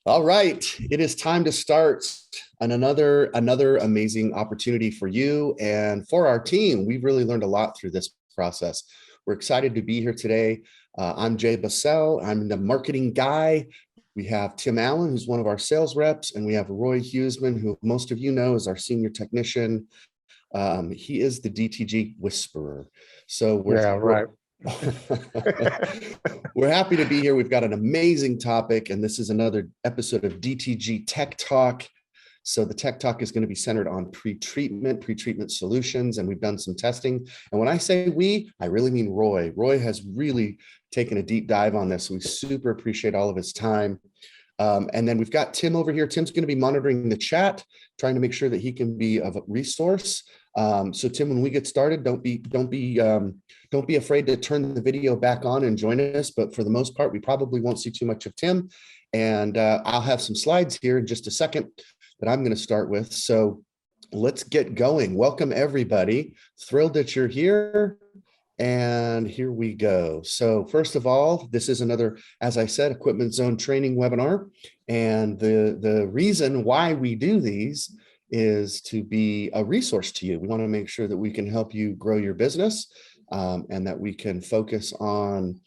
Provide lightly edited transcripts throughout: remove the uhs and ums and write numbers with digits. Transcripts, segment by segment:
All right, it is time to start on another amazing opportunity for you and for our team. We've really learned a lot through this process. We're excited to be here today. I'm Jay Bassell. I'm the marketing guy. We have Tim Allen, who's one of our sales reps, and we have Roy Huseman, who most of you know is our senior technician. He is the DTG whisperer. So Right. we're happy to be here. We've got an amazing topic, and this is another episode of DTG Tech Talk. So the Tech Talk is going to be centered on pretreatment solutions, and we've done some testing. And when I say we, I really mean Roy. Roy has really taken a deep dive on this. We super appreciate all of his time. And then we've got Tim over here. Tim's going to be monitoring the chat, trying to make sure that he can be of a resource. So Tim, when we get started, don't be afraid to turn the video back on and join us. But for the most part, we probably won't see too much of Tim. And I'll have some slides here in just a second that I'm going to start with. So let's get going. Welcome, everybody. Thrilled that you're here. And here we go. So first of all, this is another, as I said, Equipment Zone training webinar. And the reason why we do these is to be a resource to you. We want to make sure that we can help you grow your business and that we can focus on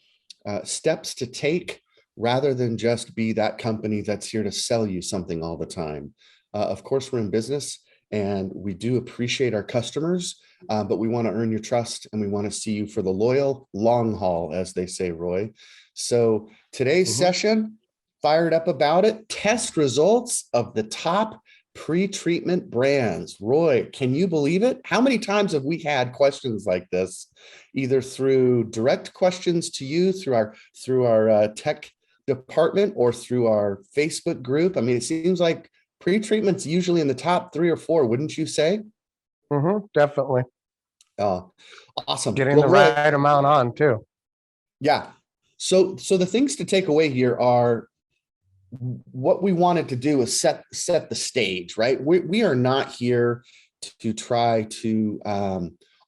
steps to take rather than just be that company that's here to sell you something all the time. Of course, we're in business and we do appreciate our customers, but we want to earn your trust and we want to see you for the loyal long haul, as they say, Roy. So today's session, fired up about it, test results of the top pre-treatment brands. Roy, can you believe it? How many times have we had questions like this, either through direct questions to you through our tech department or through our Facebook group? I mean, it seems like pre-treatment's usually in the top 3 or 4, wouldn't you say? Definitely. Awesome. Getting the right amount on too. Yeah. So the things to take away here are what we wanted to do is set the stage, right? We are not here to try to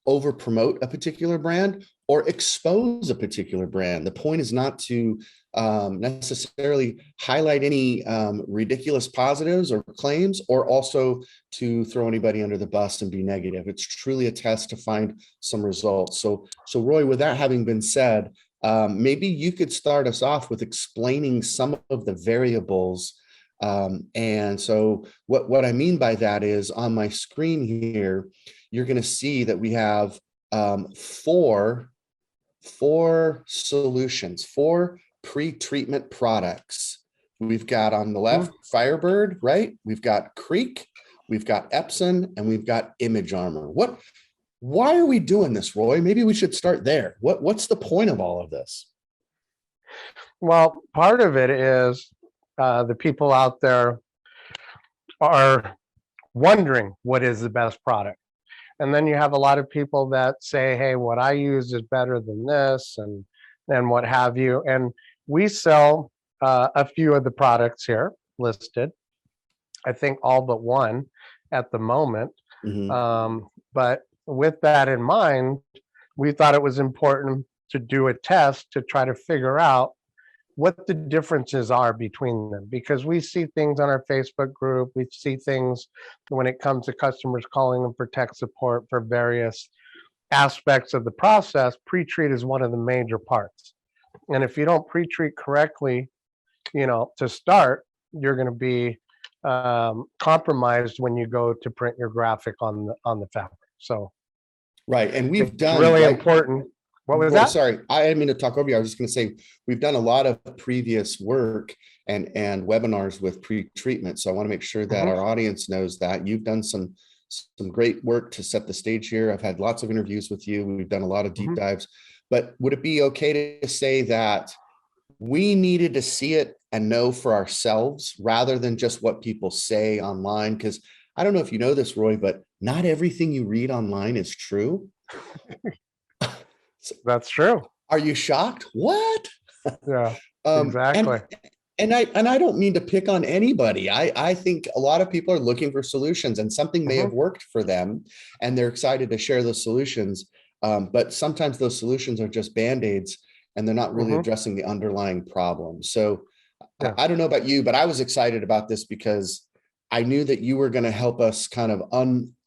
over promote a particular brand or expose a particular brand. The point is not to necessarily highlight any ridiculous positives or claims, or also to throw anybody under the bus and be negative. It's truly a test to find some results. So Roy, with that having been said, maybe you could start us off with explaining some of the variables. And so what I mean by that is on my screen here, you're going to see that we have four solutions, 4 pre-treatment products. We've got on the left, Firebird, right? We've got Creek, we've got Epson, and we've got Image Armor. Why are we doing this, Roy? Maybe we should start there. What's the point of all of this? Well, part of it is the people out there are wondering what is the best product. And then you have a lot of people that say, hey, what I use is better than this and what have you. And we sell a few of the products here listed. I think all but one at the moment. But with that in mind, we thought it was important to do a test to try to figure out what the differences are between them, because we see things on our Facebook group. We see things when it comes to customers calling them for tech support for various aspects of the process. Pre-treat is one of the major parts. And if you don't pre-treat correctly, to start, you're going to be compromised when you go to print your graphic on the fabric. So, right, and we've done really important. What was that? Sorry, I didn't mean to talk over you. I was just going to say we've done a lot of previous work and webinars with pre-treatment. So I want to make sure that our audience knows that you've done some great work to set the stage here. I've had lots of interviews with you. We've done a lot of deep dives. But would it be okay to say that we needed to see it and know for ourselves rather than just what people say online? Because I don't know if you know this, Roy, but not everything you read online is true. That's true. Are you shocked? What? Yeah, exactly. And I don't mean to pick on anybody. I think a lot of people are looking for solutions, and something may have worked for them and they're excited to share those solutions. But sometimes those solutions are just Band-Aids and they're not really addressing the underlying problem. So Yeah. I don't know about you, but I was excited about this because I knew that you were going to help us kind of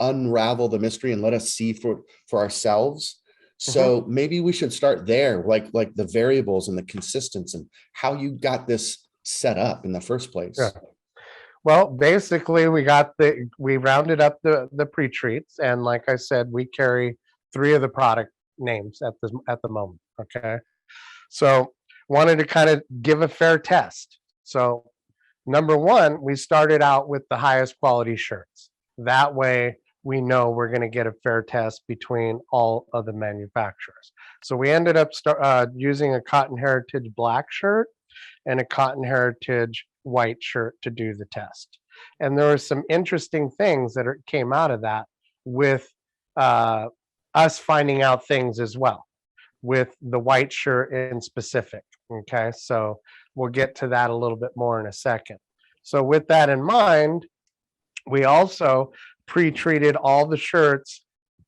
unravel the mystery and let us see for ourselves. So maybe we should start there, like the variables and the consistency and how you got this set up in the first place. Yeah. Well, basically, we rounded up the pre-treats, and like I said, we carry 3 of the product names at the moment. Okay, so wanted to kind of give a fair test. So number one, we started out with the highest quality shirts. That way, we know we're going to get a fair test between all of the manufacturers. So we ended up using a Cotton Heritage black shirt and a Cotton Heritage white shirt to do the test. And there were some interesting things that came out of that with us finding out things as well with the white shirt in specific. Okay, so we'll get to that a little bit more in a second. So with that in mind, we also pre-treated all the shirts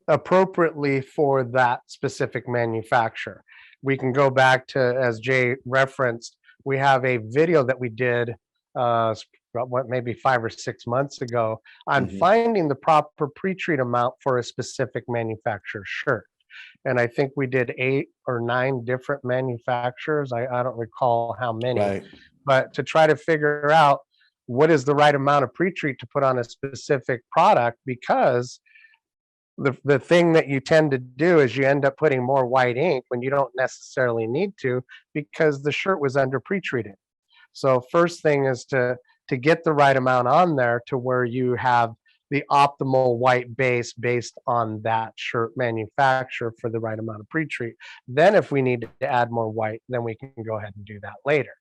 appropriately for that specific manufacturer. We can go back to, as Jay referenced, we have a video that we did maybe 5 or 6 months ago on finding the proper pre-treat amount for a specific manufacturer shirt. And I think we did 8 or 9 different manufacturers. I don't recall how many, Right. but to try to figure out what is the right amount of pre-treat to put on a specific product, because the thing that you tend to do is you end up putting more white ink when you don't necessarily need to, because the shirt was under pre-treated. So first thing is to get the right amount on there to where you have the optimal white base based on that shirt manufacturer for the right amount of pre-treat. Then if we need to add more white, then we can go ahead and do that later.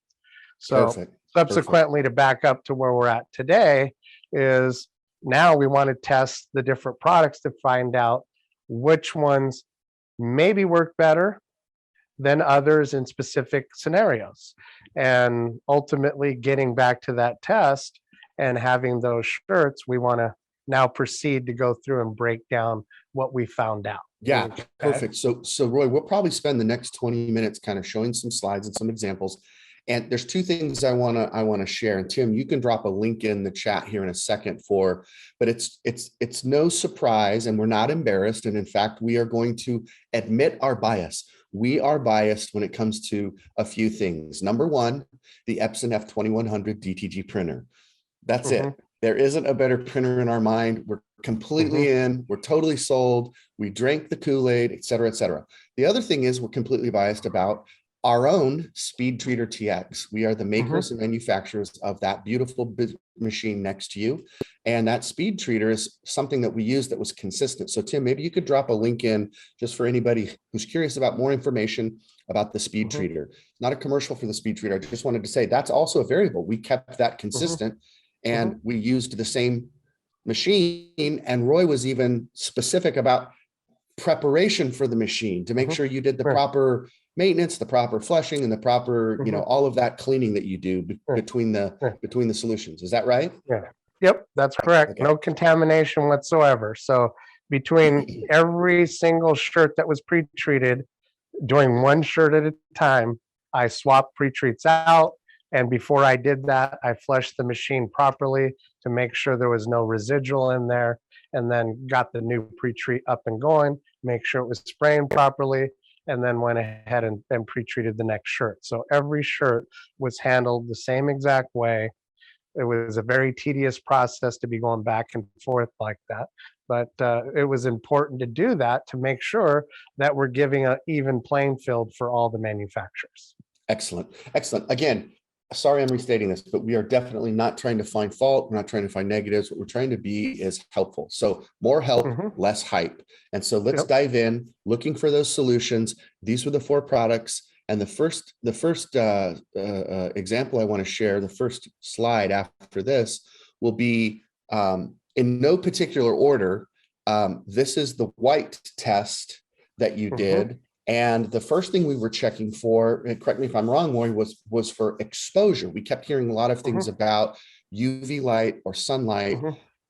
So Perfect. Subsequently, to back up to where we're at today, is now we want to test the different products to find out which ones maybe work better than others in specific scenarios. And ultimately getting back to that test and having those shirts, we want to now proceed to go through and break down what we found out. Yeah, Okay. perfect. So Roy, we'll probably spend the next 20 minutes kind of showing some slides and some examples. And there's 2 things I want to share. And Tim, you can drop a link in the chat here in a second but it's no surprise, and we're not embarrassed. And in fact, we are going to admit our bias. We are biased when it comes to a few things. Number one, the Epson F2100 DTG printer. That's it. There isn't a better printer in our mind. We're completely in, we're totally sold. We drank the Kool-Aid, et cetera, et cetera. The other thing is we're completely biased about our own Speed Treater TX. We are the makers and manufacturers of that beautiful machine next to you. And that Speed Treater is something that we use that was consistent. So Tim, maybe you could drop a link in just for anybody who's curious about more information about the Speed Treater. Not a commercial for the Speed Treater. I just wanted to say that's also a variable. We kept that consistent and we used the same machine. And Roy was even specific about preparation for the machine to make sure you did the proper maintenance, the proper flushing, and the proper, all of that cleaning that you do between the solutions. Is that right? Yeah. Yep, that's correct. Okay. No contamination whatsoever. So between every single shirt that was pre-treated, doing one shirt at a time, I swapped pre-treats out. And before I did that, I flushed the machine properly to make sure there was no residual in there, and then got the new pre-treat up and going, make sure it was spraying properly, and then went ahead and pre-treated the next shirt. So every shirt was handled the same exact way. It was a very tedious process to be going back and forth like that. But it was important to do that to make sure that we're giving an even playing field for all the manufacturers. Excellent. Excellent. Again, sorry I'm restating this, but we are definitely not trying to find fault. We're not trying to find negatives. What we're trying to be is helpful. So more help, less hype. And so let's dive in, looking for those solutions. These were the 4 products. And the first example I want to share, the first slide after this, will be in no particular order. This is the white test that you did. And the first thing we were checking for, and correct me if I'm wrong, Roy, was for exposure. We kept hearing a lot of things about UV light or sunlight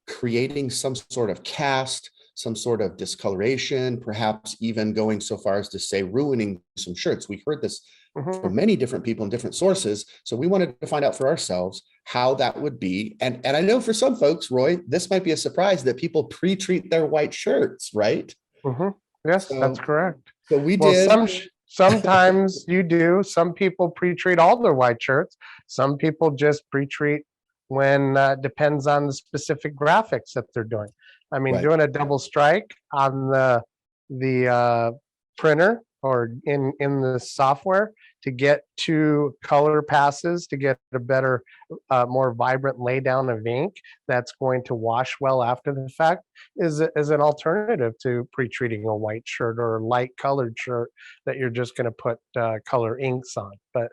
creating some sort of cast, some sort of discoloration, perhaps even going so far as to say ruining some shirts. We heard this from many different people in different sources. So we wanted to find out for ourselves how that would be. And I know for some folks, Roy, this might be a surprise that people pre-treat their white shirts, right? Yes, that's correct. So we Well, did. sometimes you do. Some people pre-treat all their white shirts. Some people just pre-treat when depends on the specific graphics that they're doing. I mean, Right. doing a double strike on the printer or in the software to get two color passes to get a better, more vibrant laydown of ink that's going to wash well after the fact is an alternative to pre-treating a white shirt or a light colored shirt that you're just going to put color inks on. But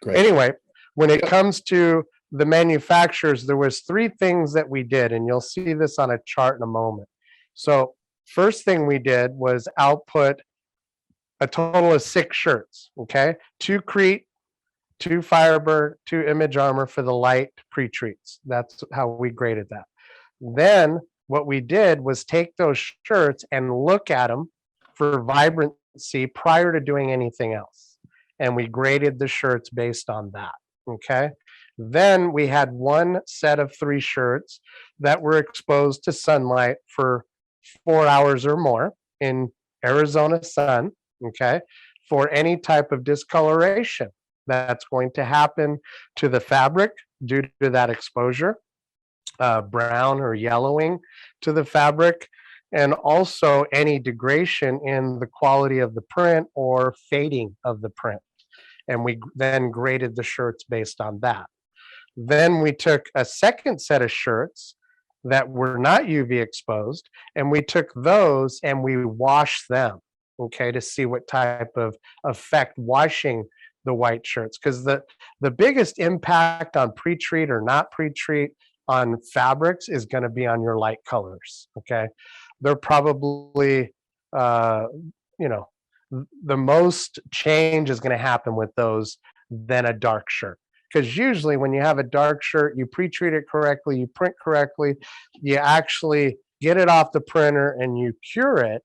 Great. anyway, when it comes to the manufacturers, there was three things that we did, and you'll see this on a chart in a moment. So first thing we did was output a total of 6 shirts, okay? 2 Crete, 2 Firebird, 2 Image Armor for the light pre-treats. That's how we graded that. Then what we did was take those shirts and look at them for vibrancy prior to doing anything else. And we graded the shirts based on that, okay? Then we had one set of 3 shirts that were exposed to sunlight for 4 hours or more in Arizona sun, okay, for any type of discoloration that's going to happen to the fabric due to that exposure, brown or yellowing to the fabric, and also any degradation in the quality of the print or fading of the print. And we then graded the shirts based on that. Then we took a second set of shirts that were not UV exposed, and we took those and we washed them, okay, to see what type of effect washing the white shirts. Because the biggest impact on pre-treat or not pre-treat on fabrics is going to be on your light colors, okay? They're probably, you know, the most change is going to happen with those than a dark shirt. Because usually when you have a dark shirt, you pre-treat it correctly, you print correctly, you actually get it off the printer and you cure it.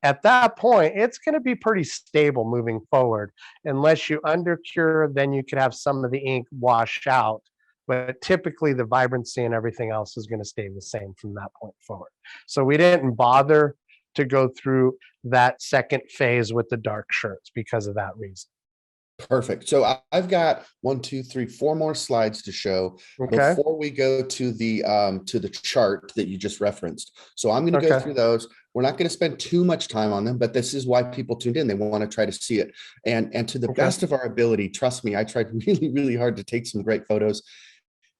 At that point, it's going to be pretty stable moving forward. Unless you undercure, then you could have some of the ink wash out. But typically the vibrancy and everything else is going to stay the same from that point forward. So we didn't bother to go through that second phase with the dark shirts because of that reason. Perfect. So I've got 1, 2, 3, 4 more slides to show before we go to the chart that you just referenced. So I'm going to go through those. We're not going to spend too much time on them, but this is why people tuned in. They want to try to see it. And to the best of our ability, trust me, I tried really, really hard to take some great photos.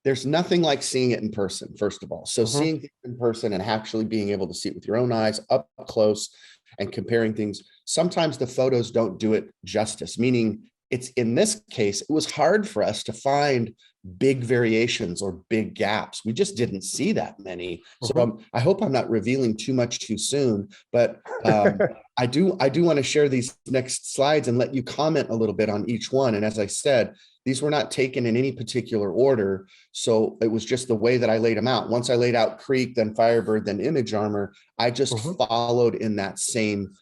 There's nothing like seeing it in person, first of all. So seeing things in person and actually being able to see it with your own eyes up close and comparing things. Sometimes the photos don't do it justice, meaning it's in this case, it was hard for us to find big variations or big gaps. We just didn't see that many. So I hope I'm not revealing too much too soon, but I do want to share these next slides and let you comment a little bit on each one. And as I said, these were not taken in any particular order. So it was just the way that I laid them out. Once I laid out Creek, then Firebird, then Image Armor, I just followed in that same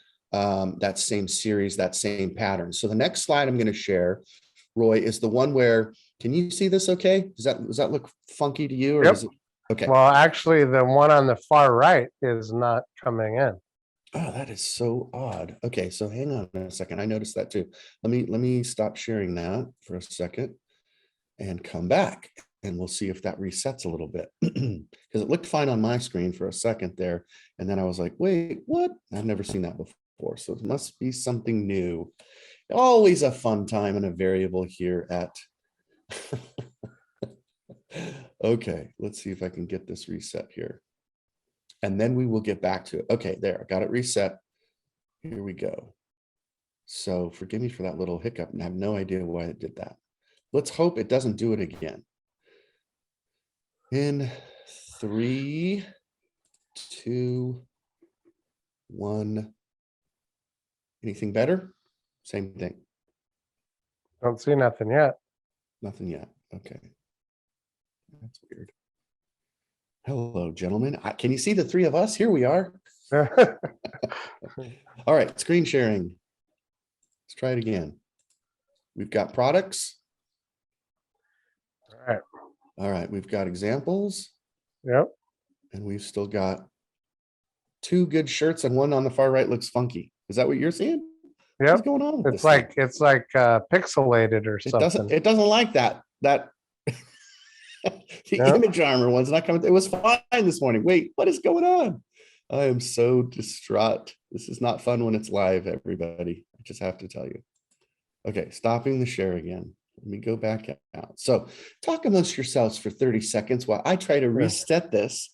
series, that same pattern. So the next slide I'm going to share, Roy, is the one where, can you see this okay? Does that look funky to you? Or is it okay? Well, actually the one on the far right is not coming in. Oh, that is so odd. Okay, so hang on a second. I noticed that too. Let me stop sharing that for a second and come back, and we'll see if that resets a little bit, because it looked fine on my screen for a second there, and then I was like, wait, what? I've never seen that before, so it must be something new. Always a fun time and a variable here at okay, let's see if I can get this reset here, and then we will get back to it. Okay, there, I got it reset. Here we go. So forgive me for that little hiccup, and I have no idea why it did that. Let's hope it doesn't do it again. In 3, 2, 1. Anything better? Same thing. Don't see nothing yet. Nothing yet. Okay. That's weird. Hello, gentlemen. Can you see the three of us? Here we are. All right, screen sharing. Let's try it again. We've got products. All right. All right, we've got examples. Yep. And we've still got two good shirts, and one on the far right looks funky. Is that what you're seeing? Yep. What's going on with It's this like thing? it's like pixelated or something. It doesn't like that. The Yep. image armor one's not coming. It was fine this morning. Wait, what is going on? I am so distraught. This is not fun when it's live, everybody. I just have to tell you. Okay, stopping the share again. Let me go back out. So talk amongst yourselves for 30 seconds while I try to reset this.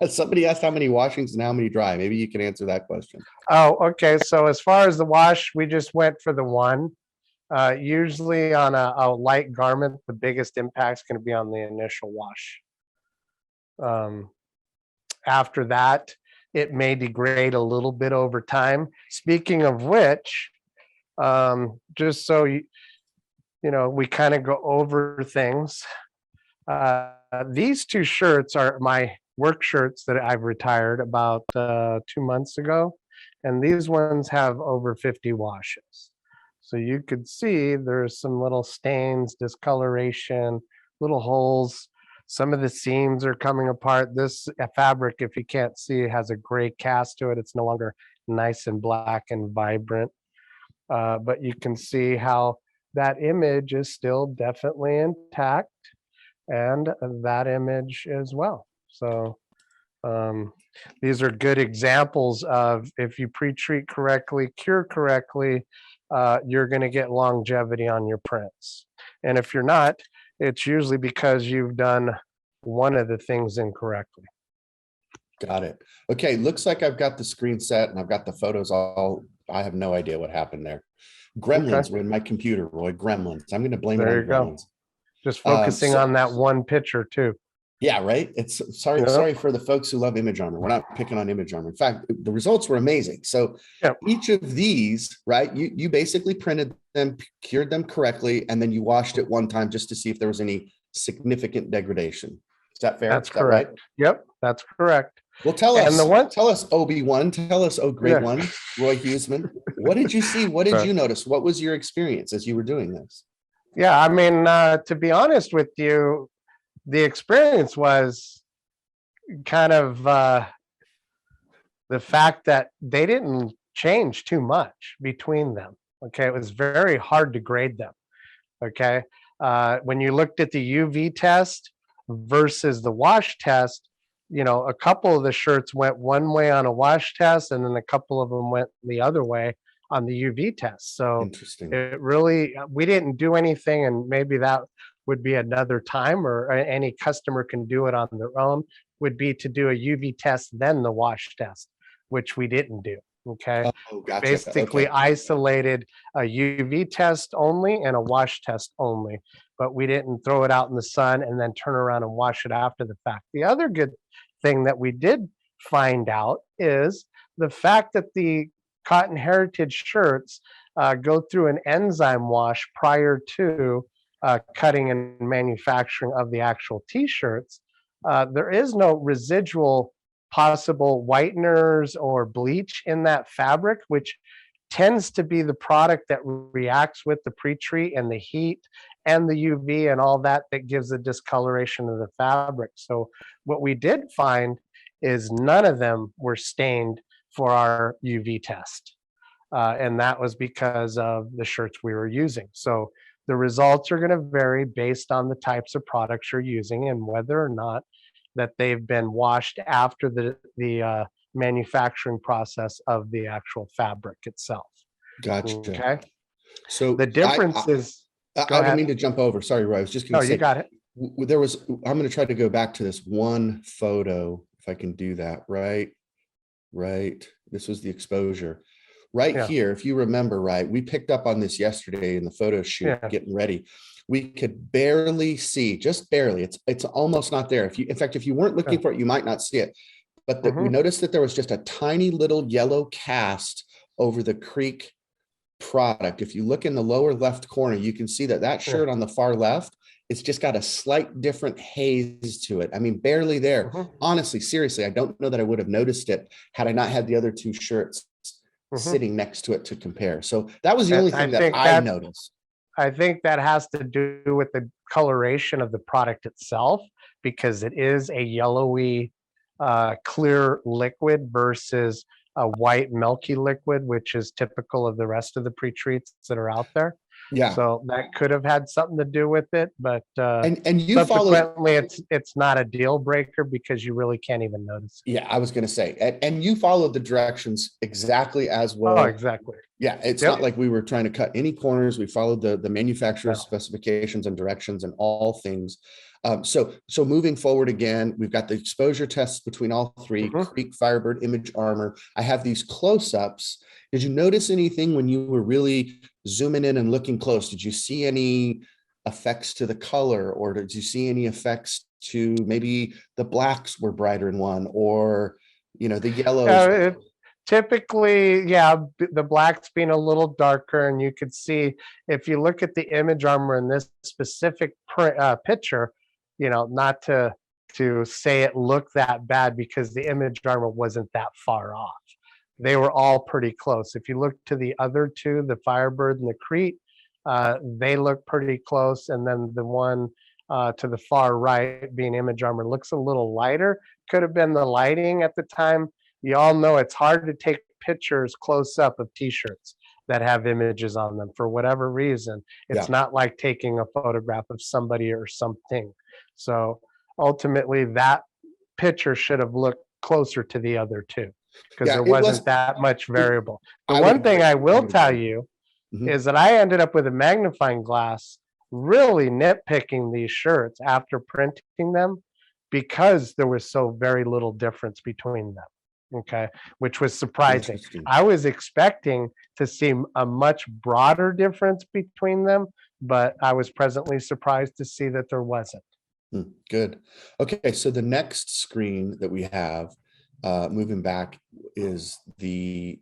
Somebody asked how many washings and how many dry. Maybe you can answer that question. Oh, okay. So as far as the wash, we just went for the one. Usually on a light garment, the biggest impact is going to be on the initial wash. After that, it may degrade a little bit over time. Speaking of which, just so you know, we kind of go over things. These two shirts are my work shirts that I've retired about 2 months ago. And these ones have over 50 washes. So you could see there's some little stains, discoloration, little holes. Some of the seams are coming apart. This fabric, if you can't see, has a gray cast to it. It's no longer nice and black and vibrant. But you can see how that image is still definitely intact, and that image as well. So these are good examples of, if you pre-treat correctly, cure correctly, you're going to get longevity on your prints. And if you're not, it's usually because you've done one of the things incorrectly. Got it. Okay, looks like I've got the screen set and I've got the photos all. I have no idea what happened there. Gremlins were in my computer, Roy. Gremlins. I'm going to blame it on gremlins. Just focusing on that one picture too. Yeah, right. It's sorry for the folks who love image armor. We're not picking on image armor. In fact, the results were amazing. So each of these, right, you basically printed them, cured them correctly, and then you washed it one time just to see if there was any significant degradation. Is that fair? That's correct. Right? Yep, that's correct. Well, tell us, Obi-Wan, tell us, great one, Roy Huseman. What did you see? What did you notice? What was your experience as you were doing this? Yeah, I mean, to be honest with you, the experience was kind of the fact that they didn't change too much between them. Okay, it was very hard to grade them. Okay, when you looked at the UV test versus the wash test, you know, a couple of the shirts went one way on a wash test, and then a couple of them went the other way on the UV test. So it really, we didn't do anything, and maybe that would be another time, or any customer can do it on their own, would be to do a UV test, then the wash test, which we didn't do. Okay. Oh, gotcha. Basically isolated a UV test only and a wash test only, but we didn't throw it out in the sun and then turn around and wash it after the fact. The other good thing that we did find out is the fact that the Cotton Heritage shirts go through an enzyme wash prior to cutting and manufacturing of the actual t-shirts. There is no residual possible whiteners or bleach in that fabric, which tends to be the product that reacts with the pre-treat and the heat and the UV and all that gives the discoloration of the fabric. So what we did find is none of them were stained for our UV test. And that was because of the shirts we were using. So the results are going to vary based on the types of products you're using and whether or not that they've been washed after the manufacturing process of the actual fabric itself. Gotcha. Okay. So the difference is. I didn't mean to jump over. Sorry, Roy. I was just going to say. You got it. There was. I'm going to try to go back to this one photo if I can do that. Right. This was the exposure. Here, if you remember, right, we picked up on this yesterday in the photo shoot, getting ready. We could barely see, just barely. It's almost not there. In fact, if you weren't looking for it, you might not see it. But we noticed that there was just a tiny little yellow cast over the Creek product. If you look in the lower left corner, you can see that shirt on the far left It's just got a slight different haze to it. I mean, barely there. Mhm, Honestly, seriously, I don't know that I would have noticed it had I not had the other two shirts mhm. sitting next to it to compare. So that was the And only thing that I noticed. I think that has to do with the coloration of the product itself, because it is a yellowy, clear liquid versus a white milky liquid, which is typical of the rest of the pre-treats that are out there. Yeah. So that could have had something to do with it, but And you followed. subsequently, it's not a deal breaker because you really can't even notice it. Yeah, I was going to say, and you followed the directions exactly as Oh, well. exactly. Yeah, it's Yep. not like we were trying to cut any corners. We followed the manufacturer's No. specifications and directions and all things. So moving forward again, we've got the exposure tests between all three, Mhm. Creek, Firebird, Image Armor. I have these close-ups. Did you notice anything when you were really zooming in and looking close? Did you see any effects to the color, or did you see any effects to maybe the blacks were brighter in one, or the yellows? Typically, yeah, the blacks being a little darker, and you could see if you look at the image armor in this specific picture, not to say it looked that bad because the image armor wasn't that far off. They were all pretty close. If you look to the other two, the Firebird and the Crete, they look pretty close, and then the one to the far right, being image armor, looks a little lighter. Could have been the lighting at the time. You all know it's hard to take pictures close up of t-shirts that have images on them for whatever reason. Yeah. It's not like taking a photograph of somebody or something. So ultimately that picture should have looked closer to the other two because Yeah, there it was. wasn't that much variable. The I would one thing agree. I I will would tell agree. you Mhm. is that I ended up with a magnifying glass really nitpicking these shirts after printing them because there was so very little difference between them. Okay, which was surprising. Interesting. I was expecting to see a much broader difference between them, but I was pleasantly surprised to see that there wasn't. Good. Okay, so the next screen that we have, moving back, is the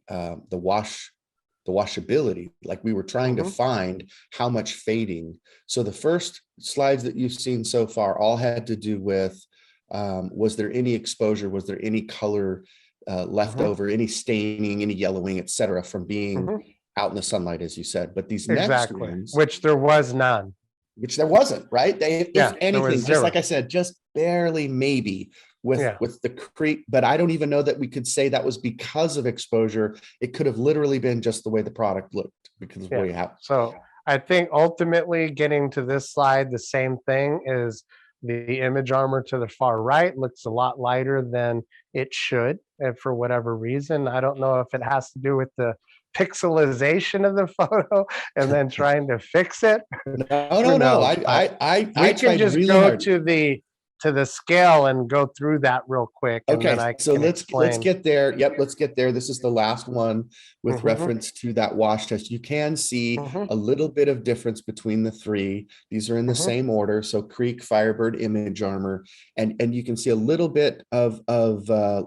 washability. Like we were trying to Mhm, find how much fading. So the first slides that you've seen so far all had to do with, was there any exposure, was there any color left mhm, over, any staining, any yellowing, etc., from being mhm. out in the sunlight, as you said. But these next Exactly, ones, which there was none. which there wasn't, right? They, if Yeah, there was anything, just like zero. I said, just barely maybe with Yeah, with the Crete, but I don't even know that we could say that was because of exposure. It could have literally been just the way the product looked because of the yeah. way it happened. So I think ultimately getting to this slide, the same thing is the image armor to the far right looks a lot lighter than it should. And for whatever reason, I don't know if it has to do with the pixelization of the photo and then trying to fix it. No, Who no, no. knows? I But I I, I we can tried just really go hard. to the scale and go through that real quick, and then Okay, I so can let's explain. get there. Yep, let's get there. This is the last one with Hmm. reference to that wash test. You can see Hmm. a little bit of difference between the three. These are in the Hmm. same order. So Creek, Firebird, Image Armor, and you can see a little bit of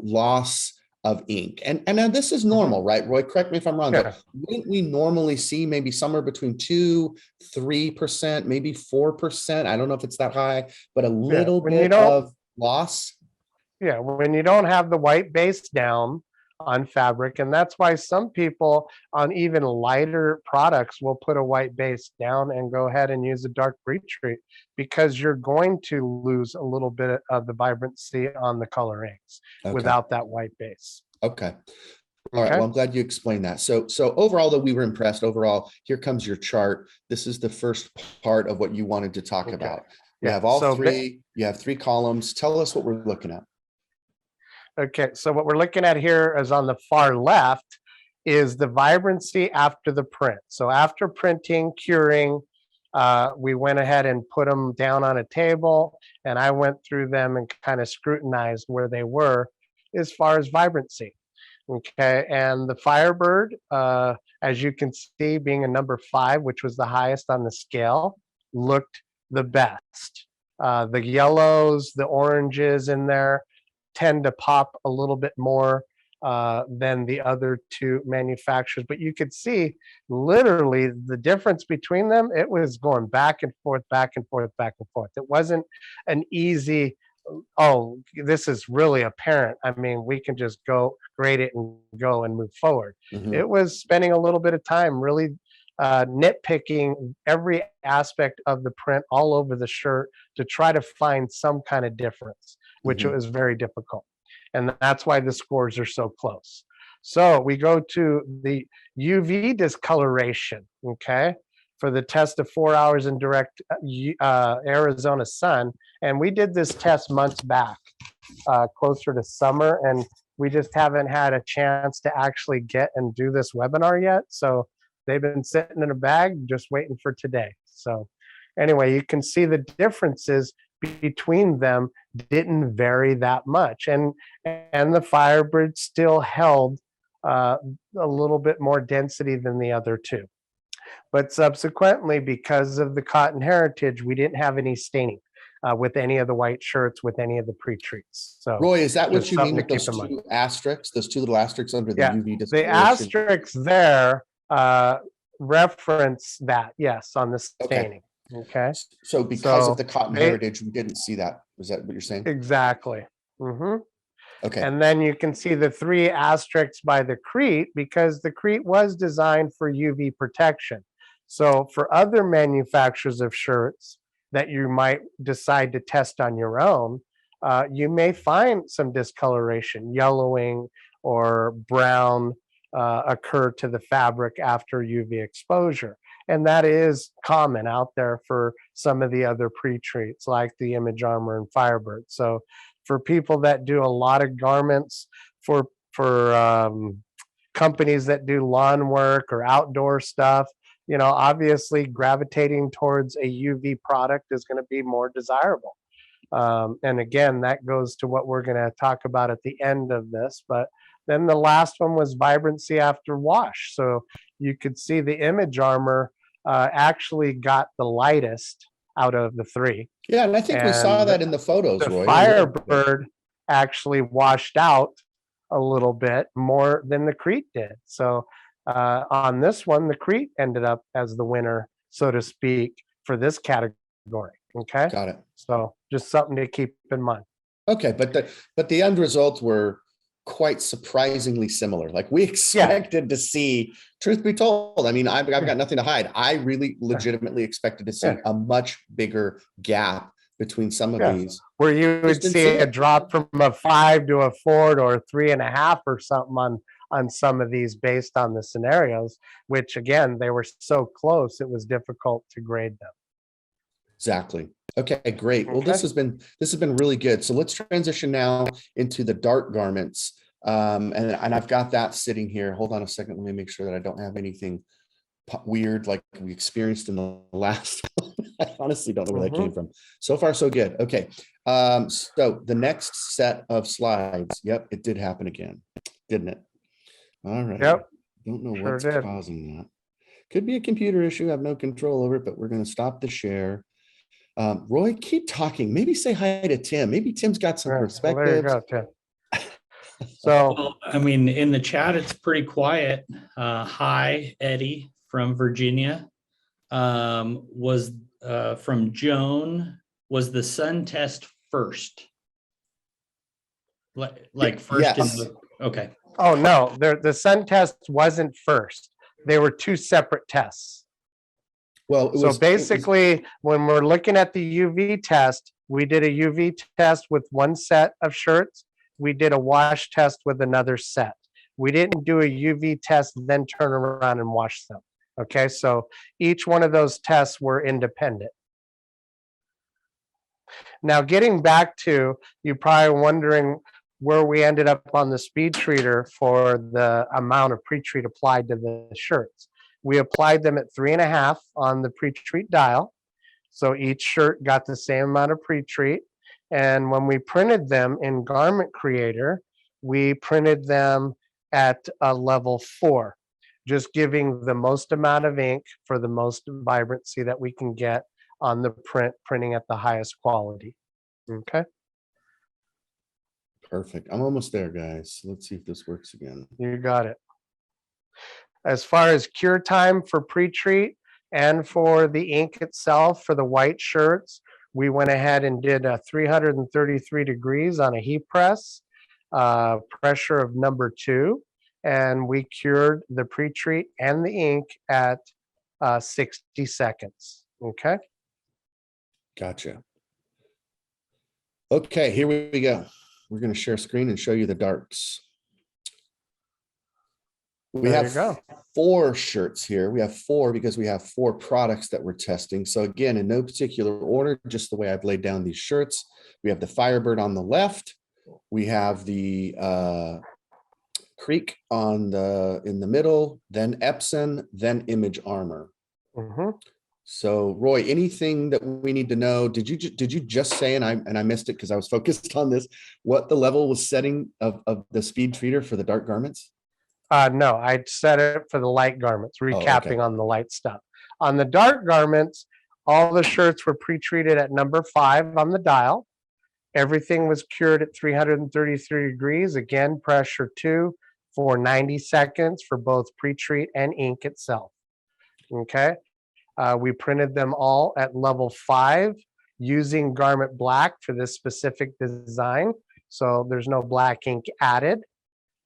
loss of ink. And now this is Hmm. normal, right, Roy? Correct me if I'm wrong, Yeah, but wouldn't we normally see maybe somewhere between 2-3%, maybe 4%? I don't know if it's that high, but a yeah. little When you bit don't of loss. Yeah, when you don't have the white base down on fabric, and that's why some people on even lighter products will put a white base down and go ahead and use a dark retreat because you're going to lose a little bit of the vibrancy on the color inks Okay. without that white base. Okay. All right. Okay. Well, I'm glad you explained that. So overall, though, we were impressed. Overall, here comes your chart. This is the first part of what you wanted to talk Okay. about. We Yeah. have all three. You have three columns. Tell us what we're looking at. Okay. So what we're looking at here is on the far left is the vibrancy after the print. So after printing, curing, we went ahead and put them down on a table, and I went through them and kind of scrutinized where they were as far as vibrancy. Okay, and the Firebird, as you can see, being a number 5, which was the highest on the scale, looked the best. The yellows, the oranges in there tend to pop a little bit more than the other two manufacturers. But you could see literally the difference between them. It was going back and forth, back and forth, back and forth. It wasn't an easy, oh, this is really apparent. I mean, we can just go grade it and go and move forward. Mhm. It was spending a little bit of time really nitpicking every aspect of the print all over the shirt to try to find some kind of difference, which Mhm. was very difficult. And that's why the scores are so close. So we go to the UV discoloration, okay, for the test of 4 hours in direct Arizona sun. And we did this test months back, closer to summer, and we just haven't had a chance to actually get and do this webinar yet. So they've been sitting in a bag, just waiting for today. So anyway, you can see the differences between them didn't vary that much. And the Firebird still held a little bit more density than the other two. But subsequently, because of the cotton heritage, we didn't have any staining with any of the white shirts, with any of the pre-treats. So Roy, is that what just you mean something to with those keep in mind. two asterisks, those two little asterisks under the Yeah, UV the discoloration? asterisks there reference that, yes, on the Okay. staining. Okay. So because of So the cotton they, heritage, we didn't see that. Is that what you're saying? exactly. Hmm. Okay. And then you can see the 3 asterisks by the Crete, because the Crete was designed for UV protection. So for other manufacturers of shirts that you might decide to test on your own, you may find some discoloration, yellowing or brown occur to the fabric after UV exposure. And that is common out there for some of the other pre-treats like the Image Armor and Firebird. So for people that do a lot of garments for companies that do lawn work or outdoor stuff, you know, obviously gravitating towards a UV product is going to be more desirable. And again, that goes to what we're going to talk about at the end of this. But then the last one was vibrancy after wash. So you could see the Image Armor actually got the lightest out of the 3. Yeah, and I think we saw And that in the photos, the Roy. Firebird actually washed out a little bit more than the Crete did. So on this one, the Crete ended up as the winner, so to speak, for this category. Okay. Got it. So just something to keep in mind. Okay, but the end results were quite surprisingly similar. Like we expected to see, truth be told, I mean, I've got nothing to hide. I really legitimately expected to see a much bigger gap between some of these. Where you would see a drop from a 5 to a 4 to a 3.5 or something on some of these based on the scenarios, which again, they were so close, it was difficult to grade them. Exactly. Okay, great. Well, this has been really good. So let's transition now into the dark garments. And I've got that sitting here. Hold on a second. Let me make sure that I don't have anything weird like we experienced in the last one. I honestly don't know where that came from. So far, so good. Okay. So the next set of slides. Yep, it did happen again, didn't it? All right. Yep. Don't know what's causing that. Could be a computer issue. I have no control over it, but we're going to stop the share. Roy, keep talking. Maybe say hi to Tim. Maybe Tim's got some perspectives. Well, there you go, Tim. So, well, I mean, in the chat, it's pretty quiet. Hi, Eddie from Virginia. Was from Joan. Was the sun test first? Like first yes. in the, okay. Oh no, the sun test wasn't first. They were 2 separate tests. Well, basically, when we're looking at the UV test, we did a UV test with one set of shirts. We did a wash test with another set. We didn't do a UV test, then turn around and wash them. Okay, so each one of those tests were independent. Now, getting back to, you're probably wondering where we ended up on the speed treater for the amount of pre-treat applied to the shirts. We applied them at 3.5 on the pre-treat dial. So each shirt got the same amount of pre-treat. And when we printed them in Garment Creator, we printed them at a level 4, just giving the most amount of ink for the most vibrancy that we can get on the printing at the highest quality. Okay. Perfect. I'm almost there, guys. Let's see if this works again. You got it. As far as cure time for pre-treat and for the ink itself for the white shirts, we went ahead and did 333 degrees on a heat press, pressure of number 2, and we cured the pre-treat and the ink at 60 seconds. Okay. Gotcha. Okay, here we go. We're going to share screen and show you the darks. We There have you go. 4 shirts here. We have 4 because we have 4 products that we're testing. So again, in no particular order, just the way I've laid down these shirts. We have the Firebird on the left. We have the Creek in the middle, then Epson, then Image Armor. Mm-hmm. So Roy, anything that we need to know? Did you just say, and I missed it because I was focused on this, what the level was setting of the speed treater for the dark garments? No, I set it for the light garments, recapping on the light stuff. On the dark garments, all the shirts were pre-treated at number 5 on the dial. Everything was cured at 333 degrees, again, pressure 2 for 90 seconds for both pre-treat and ink itself. Okay. We printed them all at level 5 using garment black for this specific design. So there's no black ink added.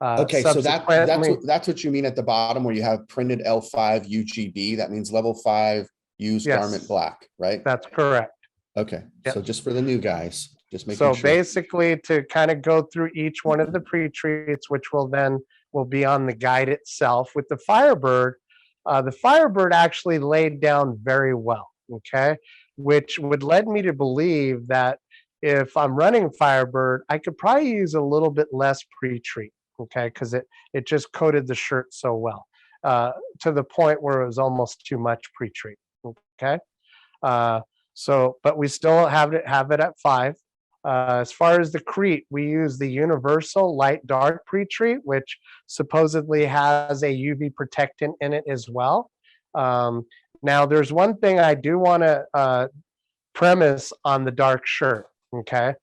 Okay, so that's what you mean at the bottom where you have printed L5 UGB. That means level 5 use garment black, right? That's correct. Okay, so just for the new guys, just making So sure. basically, to kind of go through each one of the pre-treats, which will be on the guide itself. With the Firebird actually laid down very well, okay? Which would lead me to believe that if I'm running Firebird, I could probably use a little bit less pre-treat, okay? Because it just coated the shirt so well, to the point where it was almost too much pre-treat, okay? But we still have it at 5. As far as the Crete, we use the universal light dark pre-treat, which supposedly has a UV protectant in it as well. Now, there's one thing I do want to premise on the dark shirt, okay,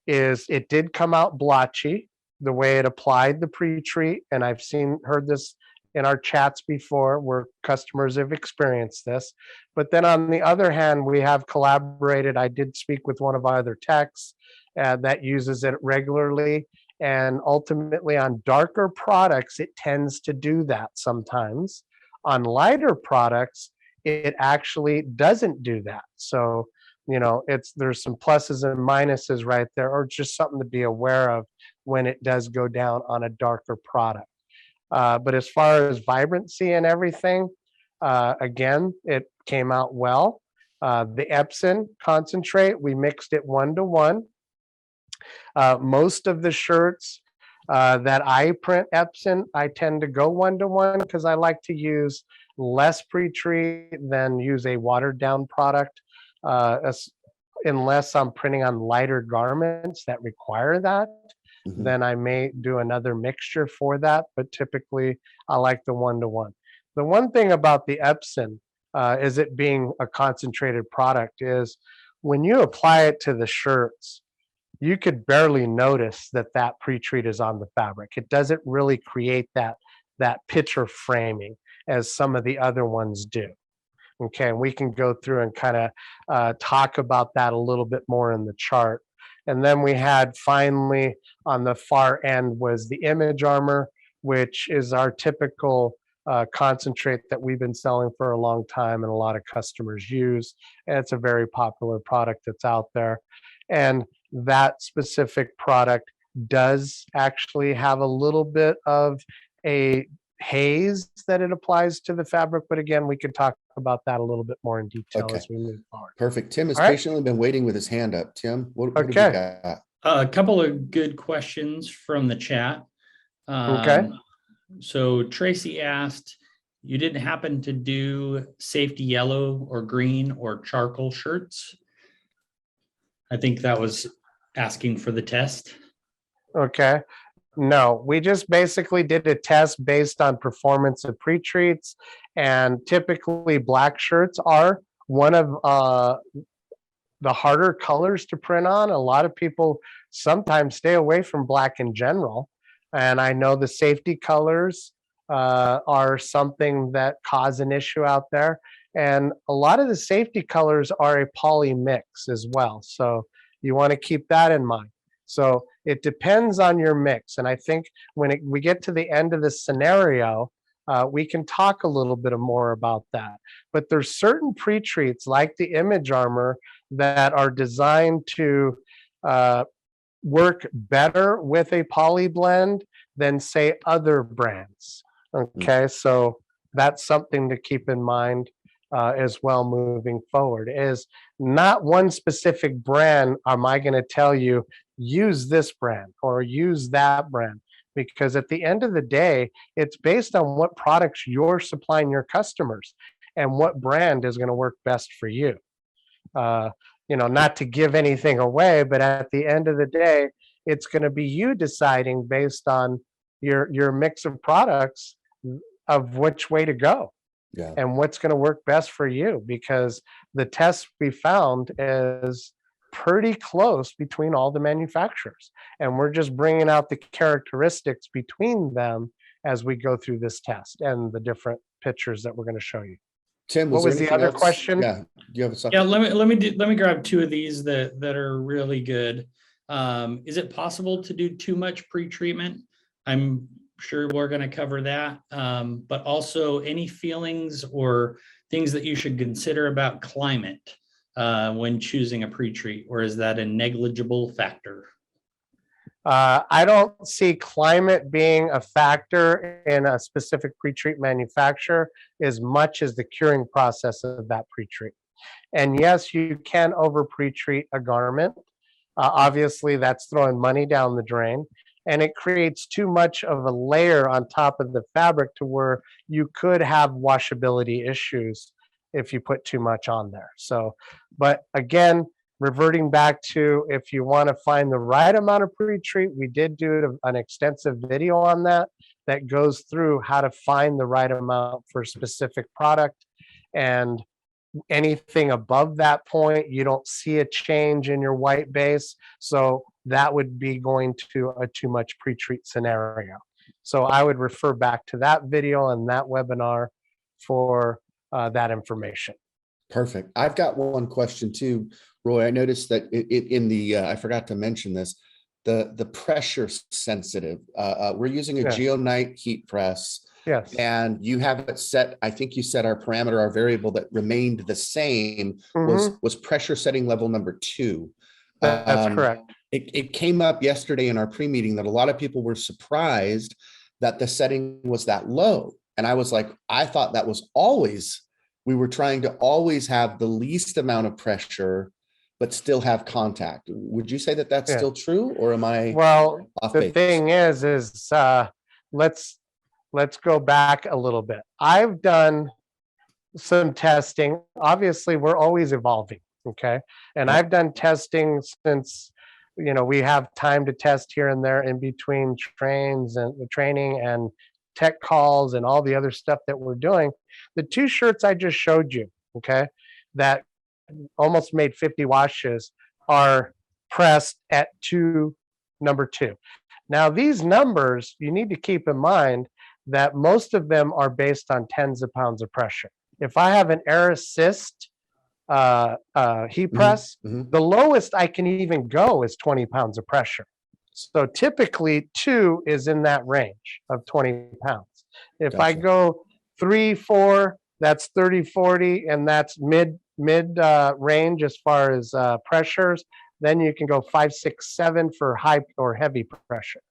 is it did come out blotchy the way it applied the pre-treat, and I've heard this in our chats before where customers have experienced this. But then on the other hand, we have collaborated. I did speak with one of our other techs that uses it regularly. And ultimately on darker products, it tends to do that sometimes. On lighter products, it actually doesn't do that. So, there's some pluses and minuses right there, or just something to be aware of when it does go down on a darker product. But as far as vibrancy and everything, again, it came out well. The Epson concentrate, we mixed it 1-to-1. Most of the shirts that I print Epson, I tend to go 1-to-1 because I like to use less pre-treat than use a watered down product, unless I'm printing on lighter garments that require that. Then I may do another mixture for that, but typically I like the 1-to-1. The one thing about the Epson is it being a concentrated product is when you apply it to the shirts, you could barely notice that pre-treat is on the fabric. It doesn't really create that picture framing as some of the other ones do. Okay, and we can go through and kind of talk about that a little bit more in the chart. And then we had finally on the far end was the Image Armor, which is our typical concentrate that we've been selling for a long time and a lot of customers use. And it's a very popular product that's out there. And that specific product does actually have a little bit of a haze that it applies to the fabric. But again, we can talk about that a little bit more in detail as we move forward. Perfect. Tim has patiently been waiting with his hand up. Tim, what have you got? A couple of good questions from the chat. So Tracy asked, you didn't happen to do safety yellow or green or charcoal shirts? I think that was asking for the test. Okay. No, we just basically did a test based on performance of pre-treats, and typically black shirts are one of the harder colors to print on. A lot of people sometimes stay away from black in general. And I know the safety colors are something that cause an issue out there. And a lot of the safety colors are a poly mix as well. So you want to keep that in mind. So it depends on your mix. And I think when we get to the end of the scenario, we can talk a little bit more about that. But there's certain pre-treats like the Image Armor that are designed to work better with a poly blend than say other brands. Okay, so that's something to keep in mind as well moving forward. Is not one specific brand am I going to tell you use this brand or use that brand, because at the end of the day, it's based on what products you're supplying your customers and what brand is going to work best for you. Not to give anything away, but at the end of the day, it's going to be you deciding based on your mix of products of which way to go. Yeah. And what's going to work best for you, because the test we found is pretty close between all the manufacturers, and we're just bringing out the characteristics between them as we go through this test and the different pictures that we're going to show you. Tim, What was the other else? question? Yeah, do you have something? Yeah, let me grab two of these that are really good. Is it possible to do too much pre-treatment? I'm sure we're going to cover that, but also any feelings or things that you should consider about climate when choosing a pre-treat, or is that a negligible factor? I don't see climate being a factor in a specific pre-treat manufacturer as much as the curing process of that pre-treat. And yes, you can over pre-treat a garment. Obviously, that's throwing money down the drain, and it creates too much of a layer on top of the fabric to where you could have washability issues if you put too much on there. So, but again, reverting back to, if you want to find the right amount of pre-treat, we did do an extensive video on that goes through how to find the right amount for a specific product. And anything above that point, you don't see a change in your white base. So that would be going to a too much pre-treat scenario. So I would refer back to that video and that webinar for that information. Perfect. I've got one question too, Roy. I noticed that in the, I forgot to mention this, the pressure sensitive, we're using a Geonite heat press. Yes. And you have it set, I think you set our parameter, our variable that remained the same was pressure setting level number 2. That's correct. It came up yesterday in our pre-meeting that a lot of people were surprised that the setting was that low. And I was like, I thought that was always, we were trying to always have the least amount of pressure, but still have contact. Would you say that that's still true, or am I off base? The thing is let's go back a little bit. I've done some testing. Obviously, we're always evolving, okay? And I've done testing since, we have time to test here and there in between training and tech calls and all the other stuff that we're doing. The 2 shirts I just showed you, okay, that almost made 50 washes are pressed at number 2. Now, these numbers, you need to keep in mind that most of them are based on tens of pounds of pressure. If I have an air assist heat press, the lowest I can even go is 20 pounds of pressure. So typically 2 is in that range of 20 pounds. If I go 3, 4, that's 30, 40, and that's mid range as far as pressures. Then you can go 5, 6, 7 for high or heavy pressure.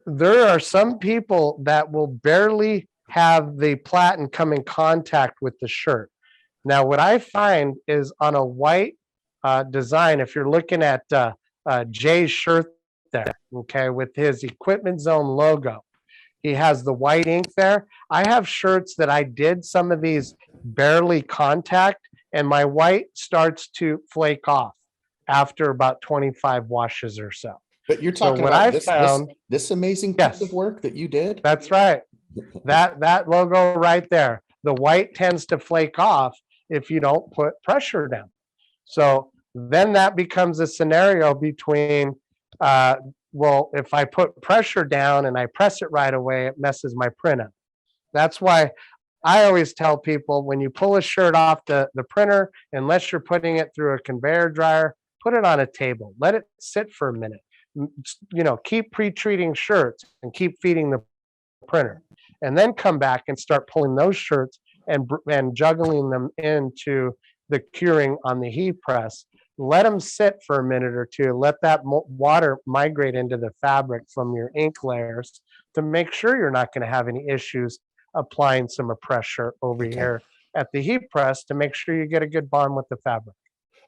There are some people that will barely have the platen come in contact with the shirt. Now, what I find is on a white design, if you're looking at Jay's shirt there, okay, with his Equipment Zone logo, he has the white ink there. I have shirts that I did some of these barely contact, and my white starts to flake off after about 25 washes or so. But you're talking about this amazing piece of work that you did? That's right. That logo right there. The white tends to flake off if you don't put pressure down. So then that becomes a scenario between, well, if I put pressure down and I press it right away, it messes my print up. That's why I always tell people, when you pull a shirt off the printer, unless you're putting it through a conveyor dryer, put it on a table, let it sit for a minute. Keep pre-treating shirts and keep feeding the printer, and then come back and start pulling those shirts and juggling them into the curing on the heat press. Let them sit for a minute or two. Let that water migrate into the fabric from your ink layers to make sure you're not going to have any issues applying some pressure over here at the heat press to make sure you get a good bond with the fabric.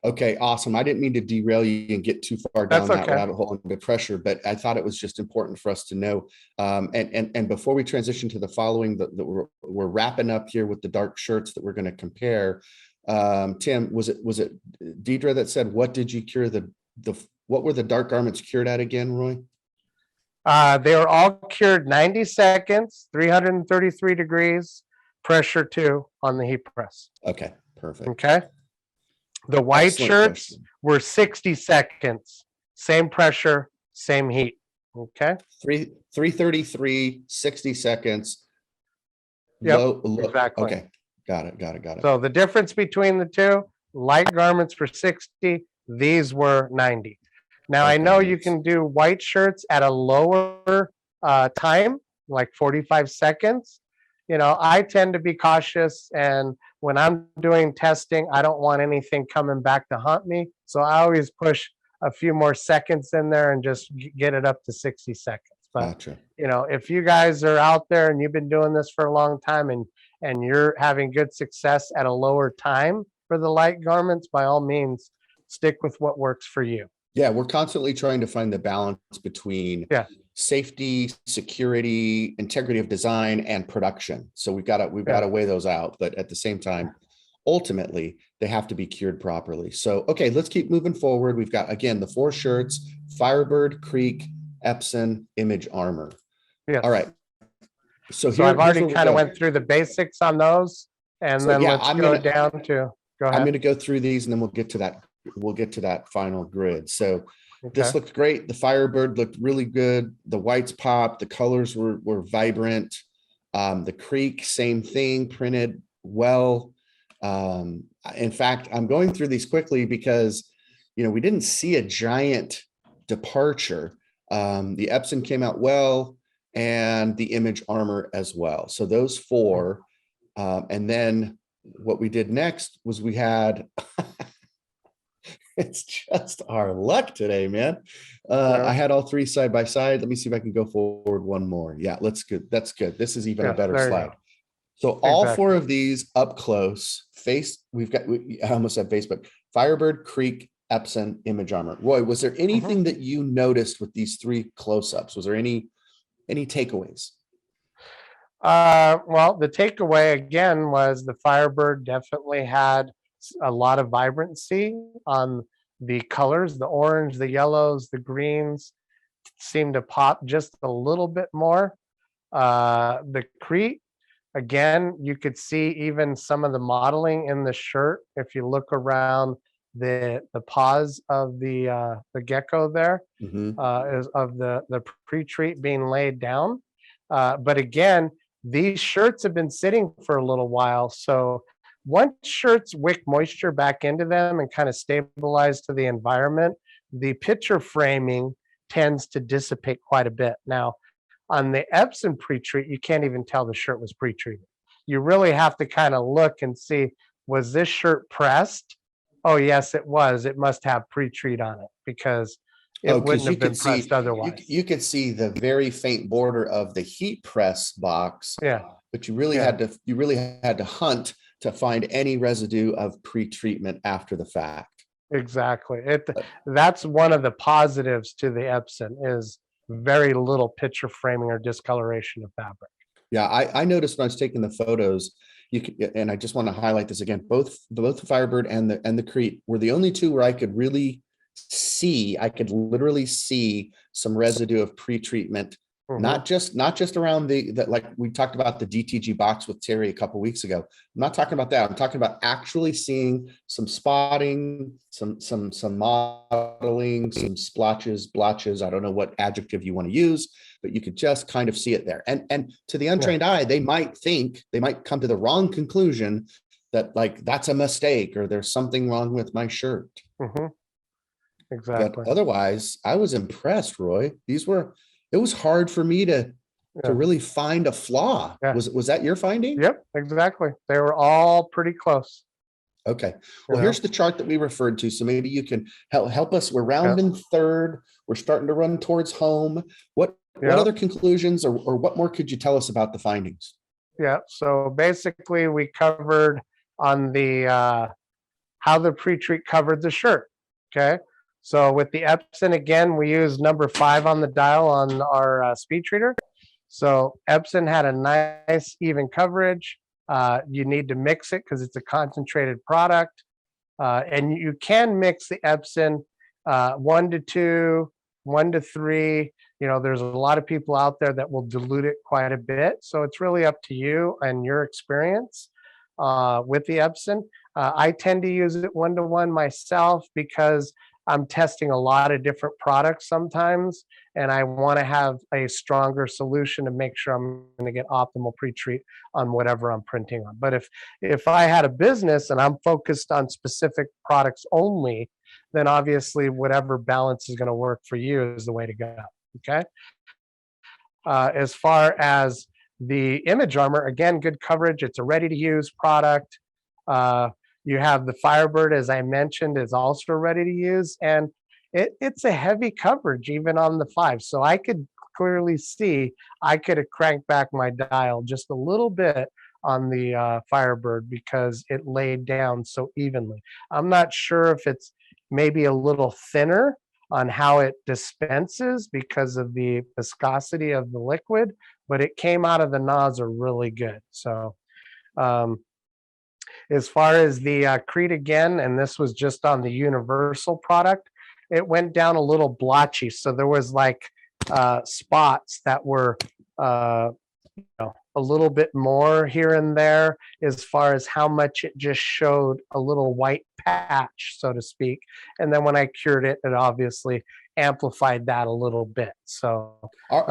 Okay, awesome. I didn't mean to derail you and get too far down that rabbit hole into pressure, but I thought it was just important for us to know. And before we transition to the following, that we're wrapping up here with the dark shirts that we're going to compare. Tim, was it Deidre that said, what did you cure what were the dark garments cured at again, Roy? They were all cured 90 seconds, 333 degrees, pressure 2 on the heat press. Okay, perfect. Okay. The white shirts were 60 seconds, same pressure, same heat. Okay. 333, 60 seconds. Yep, exactly. Okay. Got it. So the difference between the two, light garments for 60, these were 90. Now, I know you can do white shirts at a lower time, like 45 seconds. I tend to be cautious, and when I'm doing testing, I don't want anything coming back to haunt me. So I always push a few more seconds in there and just get it up to 60 seconds. But, gotcha. If you guys are out there and you've been doing this for a long time and you're having good success at a lower time for the light garments, by all means, stick with what works for you. Yeah, we're constantly trying to find the balance between safety, security, integrity of design, and production. So we've got to weigh those out. But at the same time, ultimately, they have to be cured properly. So, okay, let's keep moving forward. We've got, again, the 4 shirts: Firebird, Creek, Epson, Image Armor. Yes. All right. So I've already kind of went through the basics on those, and then let's go down to. Go ahead. I'm going to go through these, and then we'll get to that. We'll get to that final grid. So this looked great. The Firebird looked really good. The whites popped. The colors were vibrant. The Creek, same thing, printed well. In fact, I'm going through these quickly because, we didn't see a giant departure. The Epson came out well, and the Image Armor as well. So those 4. And then what we did next was we had it's just our luck today, man. I had all 3 side by side. Let me see if I can go forward one more. Yeah, that's good. This is even a better slide. So all 4 of these up close, I almost said Facebook, Firebird, Creek, Epson, Image Armor. Roy, was there anything that you noticed with these 3 close-ups? Was there any takeaways? Well, the takeaway again was the Firebird definitely had a lot of vibrancy on the colors. The orange, the yellows, the greens seemed to pop just a little bit more. The Crete, again, you could see even some of the modeling in the shirt. If you look around the paws of the gecko there, is of the pre-treat being laid down. But again, these shirts have been sitting for a little while, so once shirts wick moisture back into them and kind of stabilize to the environment, the picture framing tends to dissipate quite a bit. Now, on the Epson pre-treat, you can't even tell the shirt was pre-treated. You really have to kind of look and see, was this shirt pressed? Oh, yes, it was. It must have pre-treat on it because it wouldn't have been pressed otherwise. You could see the very faint border of the heat press box. Yeah. But you really had to hunt to find any residue of pre-treatment after the fact. Exactly. That's one of the positives to the Epson is very little picture framing or discoloration of fabric. Yeah, I noticed when I was taking the photos, and I just want to highlight this again, both the Firebird and the Crete were the only 2 where I could really see, I could literally see some residue of pre-treatment not just around that, like we talked about the DTG box with Terry a couple weeks ago. I'm not talking about that. I'm talking about actually seeing some spotting, some modeling, some splotches, blotches. I don't know what adjective you want to use, but you could just kind of see it there. And to the untrained eye, they might come to the wrong conclusion that like that's a mistake or there's something wrong with my shirt. Exactly. But otherwise, I was impressed, Roy. It was hard for me to really find a flaw. Was that your finding? Yep, exactly. They were all pretty close. Okay. Well, here's the chart that we referred to. So maybe you can help us. We're rounding third. We're starting to run towards home. What other conclusions or what more could you tell us about the findings? Yeah. So basically we covered on the how the pre-treat covered the shirt. Okay. So with the Epson, again, we use number 5 on the dial on our speed treater. So Epson had a nice even coverage. You need to mix it because it's a concentrated product. And you can mix the Epson 1 to 2, 1 to 3. You know, there's a lot of people out there that will dilute it quite a bit. So it's really up to you and your experience with the Epson. I tend to use it 1 to 1 myself because I'm testing a lot of different products sometimes, and I want to have a stronger solution to make sure I'm going to get optimal pre-treat on whatever I'm printing on. But if I had a business and I'm focused on specific products only, then obviously whatever balance is going to work for you is the way to go. Okay. As far as the image armor, again, good coverage. It's a ready-to-use product. You have the Firebird, as I mentioned, is also ready to use, and it's a heavy coverage even on the 5. So I could clearly see I could have cranked back my dial just a little bit on the Firebird because it laid down so evenly. I'm not sure if it's maybe a little thinner on how it dispenses because of the viscosity of the liquid, but it came out of the nozzle really good. So as far as the Crete again, and this was just on the Universal product, it went down a little blotchy. So there was like spots that were a little bit more here and there as far as how much it just showed a little white patch, so to speak. And then when I cured it, it obviously amplified that a little bit. So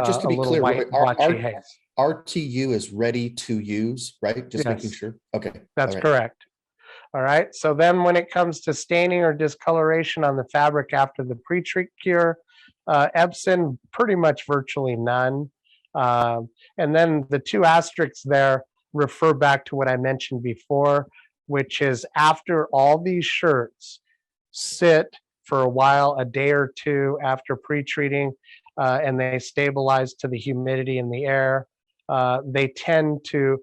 just to be clear, white, blotchy haze. RTU is ready to use, right? Just making sure. Okay. That's correct. All right. So then when it comes to staining or discoloration on the fabric after the pre-treat cure, Epson, pretty much virtually none. And then the 2 asterisks there refer back to what I mentioned before, which is after all these shirts sit for a while, a day or 2 after pre-treating, and they stabilize to the humidity in the air, they tend to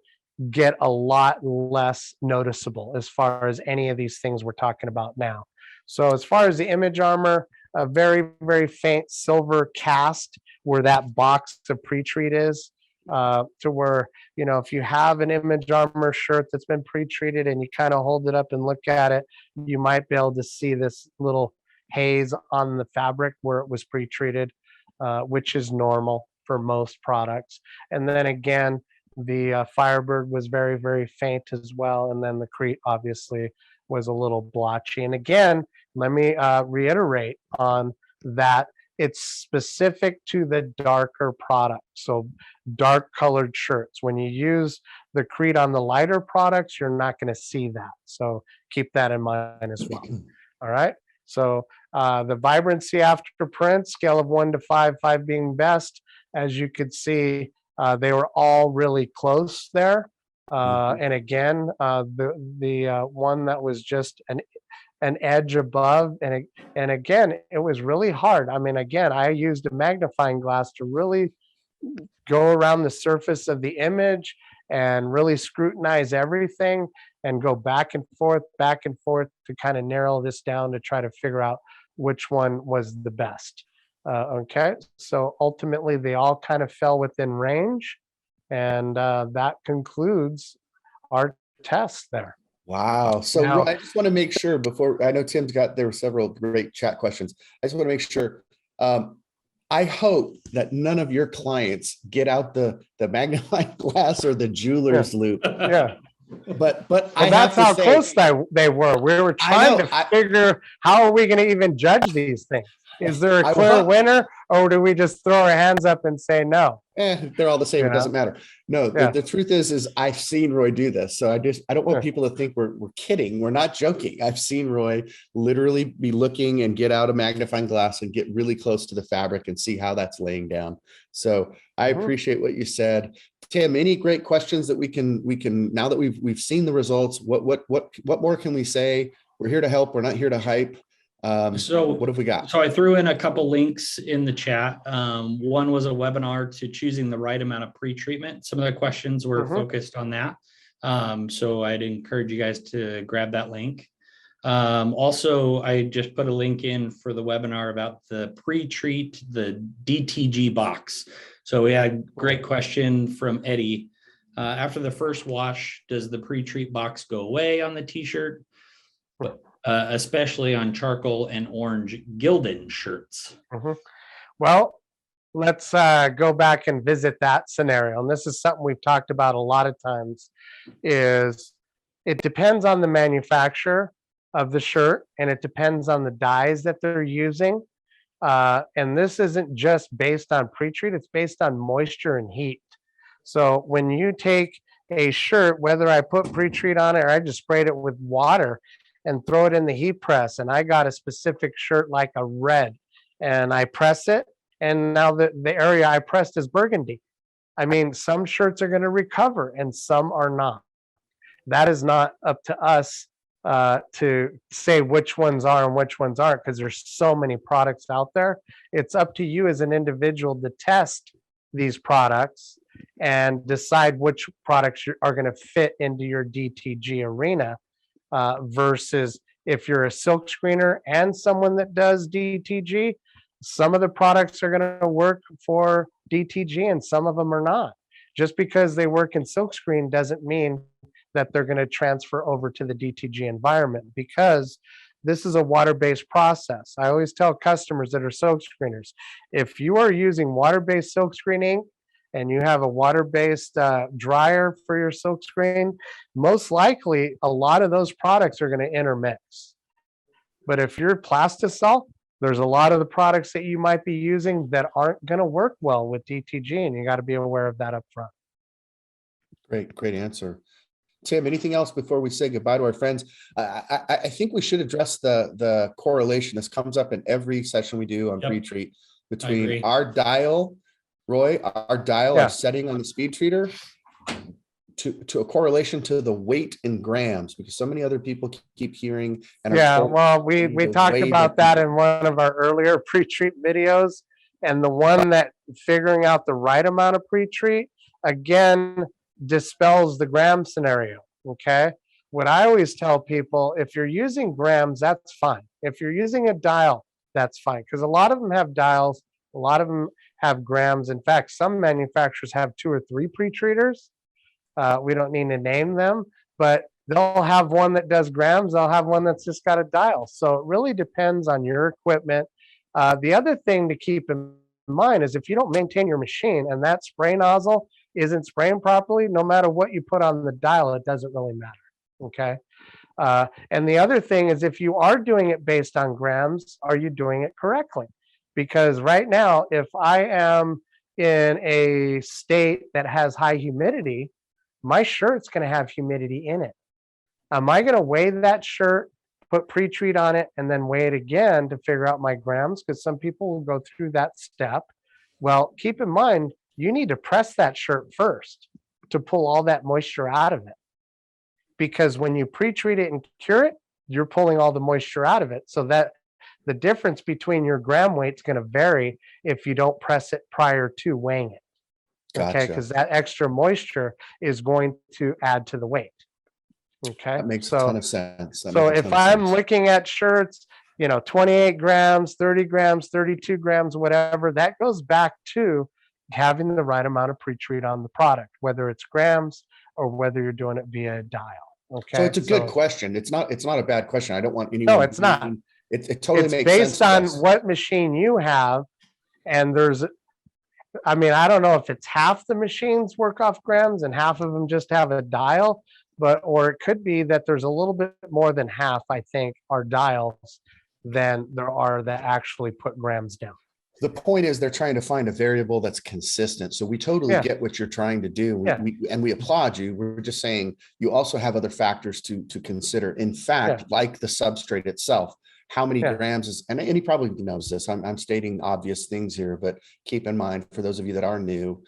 get a lot less noticeable as far as any of these things we're talking about now. So as far as the image armor, a very, very faint silver cast where that box of pre-treat is, to where, you know, if you have an image armor shirt that's been pre-treated and you kind of hold it up and look at it, you might be able to see this little haze on the fabric where it was pre-treated, which is normal for most products. And then again, the Firebird was very, very faint as well. And then the Crete obviously was a little blotchy. And again, let me reiterate on that. It's specific to the darker product. So dark colored shirts. When you use the Crete on the lighter products, you're not going to see that. So keep that in mind as well. All right. So the vibrancy after print, scale of 1 to 5, 5 being best. As you could see, they were all really close there. And again, the one that was just an edge above, and again, it was really hard. I mean, again, I used a magnifying glass to really go around the surface of the image and really scrutinize everything and go back and forth to kind of narrow this down to try to figure out which one was the best. Okay, so ultimately they all kind of fell within range, and that concludes our test there. Wow. So now, I just want to make sure before, I know Tim's there were several great chat questions. I just want to make sure. I hope that none of your clients get out the magnifying glass or the jeweler's loop. Yeah. But Well, I that's have how to say, close they were. We were I trying know, to figure how are we going to even judge these things? Is there a I clear want- winner, or do we just throw our hands up and say no? they're all the same. You It doesn't know? matter. No, Yeah. the truth is I've seen Roy do this. So I don't want Yeah. people to think we're kidding. We're not joking. I've seen Roy literally be looking and get out a magnifying glass and get really close to the fabric and see how that's laying down. So I appreciate what you said. Tim, any great questions that we can now that we've seen the results, what more can we say? We're here to help. We're not here to hype. So what have we got? So I threw in a couple links in the chat. One was a webinar to choosing the right amount of pre-treatment. Some of the questions were focused on that. So I'd encourage you guys to grab that link. Also, I just put a link in for the webinar about the pre-treat, the DTG box. So we had a great question from Eddie. After the first wash, does the pre-treat box go away on the t-shirt? Especially on charcoal and orange Gildan shirts. Well, let's go back and visit that scenario. And this is something we've talked about a lot of times, is it depends on the manufacturer of the shirt, and it depends on the dyes that they're using. And this isn't just based on pre-treat, it's based on moisture and heat. So when you take a shirt, whether I put pre-treat on it or I just sprayed it with water and throw it in the heat press, and I got a specific shirt like a red, and I press it, and now the area I pressed is burgundy. I mean, some shirts are going to recover and some are not. That is not up to us to say which ones are and which ones aren't, because there's so many products out there. It's up to you as an individual to test these products and decide which products are going to fit into your DTG arena. Versus if you're a silk screener and someone that does DTG, some of the products are going to work for DTG and some of them are not. Just because they work in silk screen doesn't mean that they're going to transfer over to the DTG environment, because this is a water-based process. I always tell customers that are silk screeners, if you are using water-based silk screen ink and you have a water-based dryer for your silk screen, most likely a lot of those products are going to intermix. But if you're plastisol, there's a lot of the products that you might be using that aren't going to work well with DTG, and you got to be aware of that up front. Great answer. Tim, anything else before we say goodbye to our friends? I think we should address the correlation. This comes up in every session we do on pre-treat between our dial, Roy, our setting on the speed treater to a correlation to the weight in grams, because so many other people keep hearing. And well, we talked about that in one of our earlier pre-treat videos, and the one that figuring out the right amount of pre-treat, again, dispels the gram scenario. Okay. What I always tell people, if you're using grams, that's fine. If you're using a dial, that's fine. Because a lot of them have dials, a lot of them have grams. In fact, some manufacturers have 2 or 3 pre-treaters. We don't need to name them, but they'll have one that does grams. They'll have one that's just got a dial. So it really depends on your equipment. The other thing to keep in mind is if you don't maintain your machine and that spray nozzle isn't spraying properly, no matter what you put on the dial, it doesn't really matter. Okay. And the other thing is, if you are doing it based on grams, are you doing it correctly? Because right now, if I am in a state that has high humidity, my shirt's going to have humidity in it. Am I going to weigh that shirt, put pre-treat on it, and then weigh it again to figure out my grams? Because some people will go through that step. Well, keep in mind, you need to press that shirt first to pull all that moisture out of it. Because when you pre-treat it and cure it, you're pulling all the moisture out of it. So that the difference between your gram weight is going to vary if you don't press it prior to weighing it. Gotcha. Okay, because that extra moisture is going to add to the weight. Okay, that makes a ton of sense. So if I'm looking at shirts, 28 grams, 30 grams, 32 grams, whatever, that goes back to having the right amount of pre-treat on the product, whether it's grams or whether you're doing it via dial. Okay. So it's a good question. It's not a bad question. I don't want anyone. No, it's not. It totally makes sense. It's based on what machine you have And I mean, I don't know if it's half the machines work off grams and half of them just have a dial, or it could be that there's a little bit more than half, I think, are dials than there are that actually put grams down. The point is they're trying to find a variable that's consistent. So we totally Yeah. get what you're trying to do. Yeah. And we applaud you. We're just saying you also have other factors to consider. In fact, like the substrate itself, how many grams is, and he probably knows this. I'm stating obvious things here, but keep in mind for those of you that are new,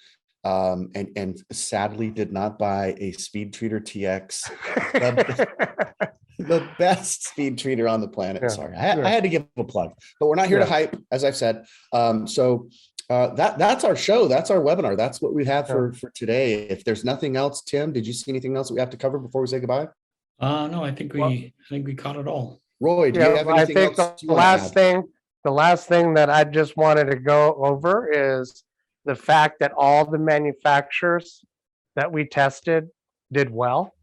and sadly did not buy a Speed Treater TX, the best speed treater on the planet. Yeah. Sorry, I had to give a plug, but we're not here to hype, as I've said. So that's our show. That's our webinar. That's what we have for today. If there's nothing else, Tim, did you see anything else that we have to cover before we say goodbye? No, I think we caught it all. Roy, do you have anything else? The last thing that I just wanted to go over is the fact that all the manufacturers that we tested did well.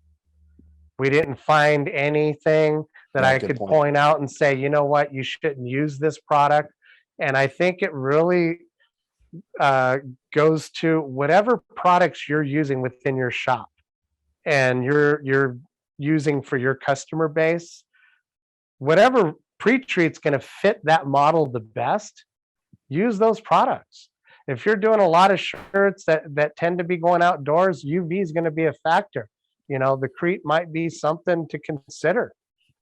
We didn't find anything that I could point out and say, you know what, you shouldn't use this product. And I think it really goes to whatever products you're using within your shop and you're using for your customer base. Whatever pre-treat's going to fit that model the best, use those products. If you're doing a lot of shirts that tend to be going outdoors, UV is going to be a factor. You know, the Crete might be something to consider,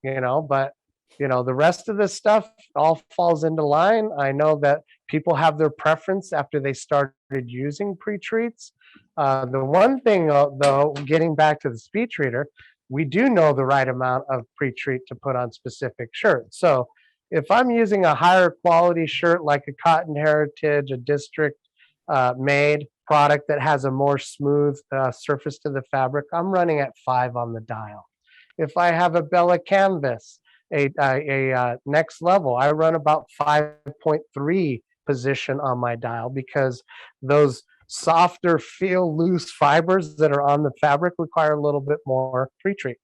but, the rest of this stuff all falls into line. I know that people have their preference after they started using pre-treats. The one thing, though, getting back to the speed treater, we do know the right amount of pre-treat to put on specific shirts. So if I'm using a higher quality shirt like a Cotton Heritage, a District made product that has a more smooth surface to the fabric, I'm running at 5 on the dial. If I have a Bella Canvas, a next level, I run about 5.3 position on my dial because those softer feel loose fibers that are on the fabric require a little bit more pre-treat.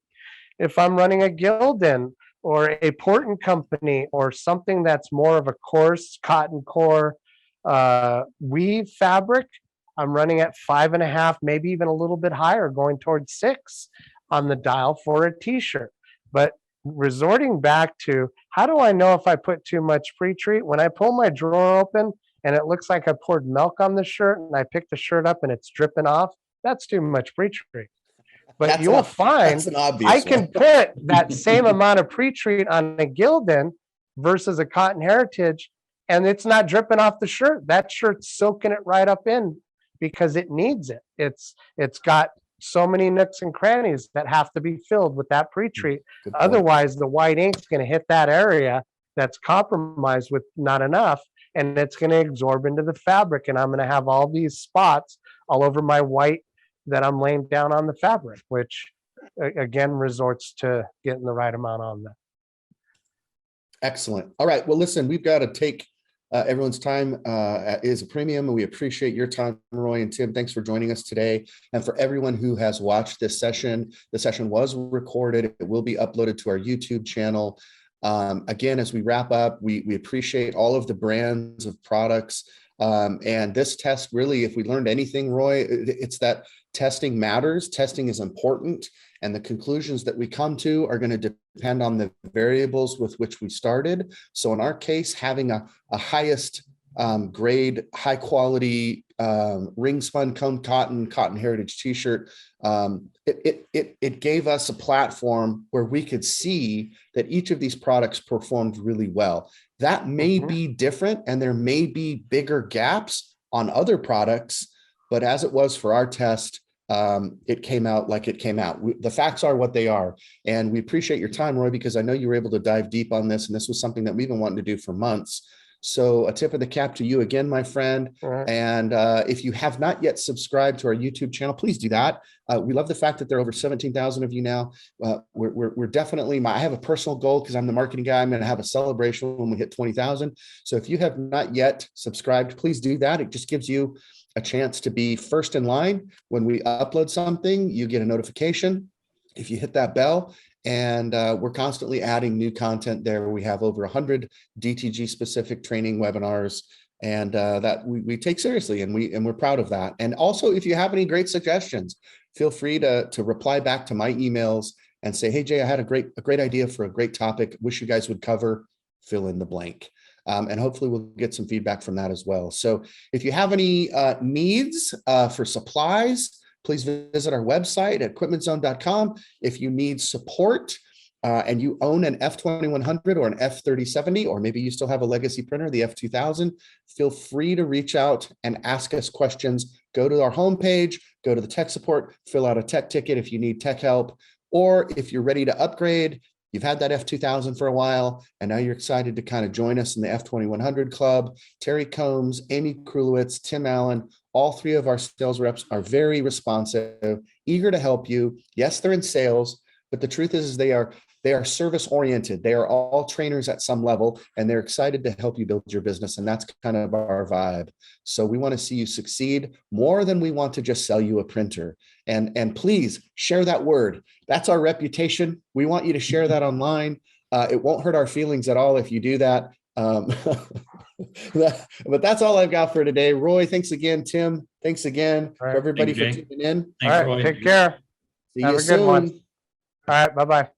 If I'm running a Gildan or a Porton Company or something that's more of a coarse cotton core weave fabric, I'm running at 5.5, maybe even a little bit higher, going towards 6 on the dial for a t-shirt. But resorting back to, how do I know if I put too much pre-treat? When I pull my drawer open and it looks like I poured milk on the shirt and I pick the shirt up and it's dripping off, that's too much pre-treat. But you'll find I can put that same amount of pre-treat on a Gildan versus a Cotton Heritage, and it's not dripping off the shirt. That shirt's soaking it right up in because it needs it. It's got so many nooks and crannies that have to be filled with that pre-treat. Otherwise, the white ink's going to hit that area that's compromised with not enough, and it's going to absorb into the fabric, and I'm going to have all these spots all over my white that I'm laying down on the fabric, which again resorts to getting the right amount on that. Excellent. All right. Well, listen, we've got to take everyone's time is a premium, and we appreciate your time, Roy and Tim. Thanks for joining us today. And for everyone who has watched this session, the session was recorded. It will be uploaded to our YouTube channel. Again, as we wrap up, we appreciate all of the brands of products. And this test really, if we learned anything, Roy, it's that testing matters. Testing is important. And the conclusions that we come to are going to depend on the variables with which we started. So in our case, having a highest grade, high quality ring spun cotton heritage t-shirt, it gave us a platform where we could see that each of these products performed really well. That may be different, and there may be bigger gaps on other products, but as it was for our test, it came out like it came out. The facts are what they are. And we appreciate your time, Roy, because I know you were able to dive deep on this, and this was something that we've been wanting to do for months. So a tip of the cap to you again, my friend. And if you have not yet subscribed to our YouTube channel, please do that. We love the fact that there are over 17,000 of you now. We're definitely, I have a personal goal because I'm the marketing guy. I'm going to have a celebration when we hit 20,000. So if you have not yet subscribed, please do that. It just gives you a chance to be first in line. When we upload something, you get a notification if you hit that bell. And we're constantly adding new content there. We have over 100 DTG specific training webinars and that we take seriously, and we're proud of that. And also, if you have any great suggestions, feel free to reply back to my emails and say, hey, Jay, I had a great idea for a great topic. Wish you guys would cover, fill in the blank. And hopefully we'll get some feedback from that as well. So if you have any needs for supplies, please visit our website at equipmentzone.com. If you need support and you own an F2100 or an F3070, or maybe you still have a legacy printer, the F2000, feel free to reach out and ask us questions. Go to our homepage, go to the tech support, fill out a tech ticket if you need tech help, or if you're ready to upgrade, you've had that F2000 for a while, and now you're excited to kind of join us in the F2100 club. Terry Combs, Amy Krulowitz, Tim Allen, all three of our sales reps are very responsive, eager to help you. Yes, they're in sales, but the truth is they are service oriented. They are all trainers at some level, and they're excited to help you build your business. And that's kind of our vibe. So we want to see you succeed more than we want to just sell you a printer. And please share that word. That's our reputation. We want you to share that online. It won't hurt our feelings at all if you do that. But that's all I've got for today. Roy, thanks again. Tim, thanks again for everybody for tuning in. Thanks, All right, Roy. take care. See Have you a good one. soon. All right, bye-bye.